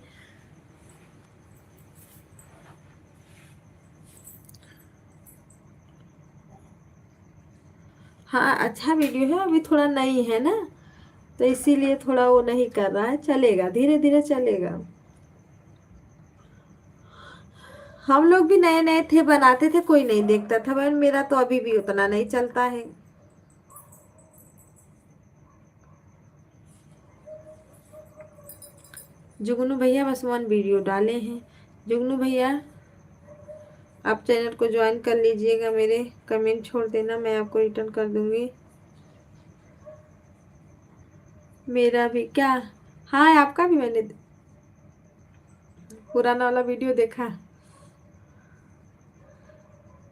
हाँ अच्छा वीडियो है, अभी थोड़ा नई है ना, तो इसीलिए थोड़ा वो नहीं कर रहा है, चलेगा धीरे धीरे चलेगा। हम लोग भी नए नए थे, बनाते थे, कोई नहीं देखता था, बहन मेरा तो अभी भी उतना नहीं चलता है। जुगनू भैया बस वन वीडियो डाले हैं। जुगनू भैया आप चैनल को ज्वाइन कर लीजिएगा, मेरे कमेंट छोड़ देना, मैं आपको रिटर्न कर दूंगी। मेरा भी क्या, हाँ आपका भी मैंने पुराना वाला वीडियो देखा।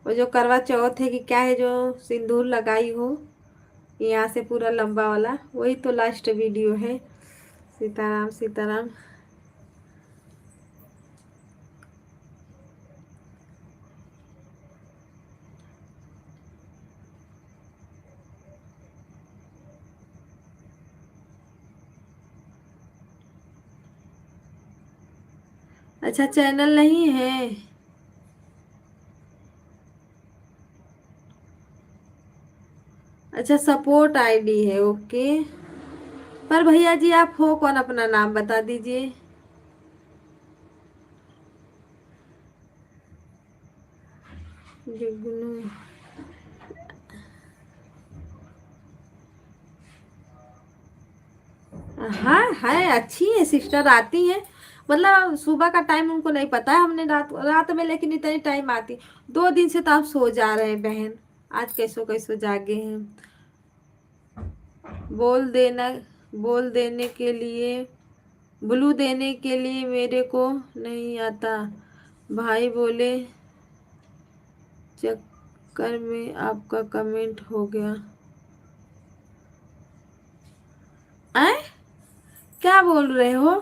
वो जो करवा चौथ है कि क्या है, जो सिंदूर लगाई हो यहाँ से पूरा लंबा वाला, वही तो लास्ट वीडियो है। सीताराम सीताराम। अच्छा चैनल नहीं है? अच्छा सपोर्ट आईडी है, ओके। पर भैया जी आप हो कौन, अपना नाम बता दीजिए। जुगनू। हाँ है, अच्छी है सिस्टर, आती है, मतलब सुबह का टाइम उनको नहीं पता है, हमने रात रात में लेकिन इतने टाइम आती। 2 दिन से तो आप सो जा रहे हैं बहन, आज कैसो कैसो जागे हैं। बोल देना, बोल देने के लिए, ब्लू देने के लिए मेरे को नहीं आता, भाई बोले चक्कर में आपका कमेंट हो गया। आए क्या बोल रहे हो?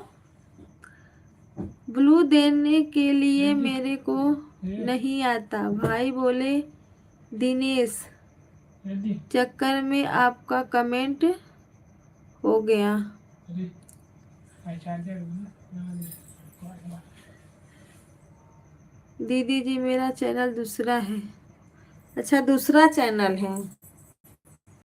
ब्लू देने के लिए मेरे को नहीं आता, भाई बोले दिनेश चक्कर में आपका कमेंट हो गया। दीदी जी मेरा चैनल दूसरा है। अच्छा दूसरा चैनल है।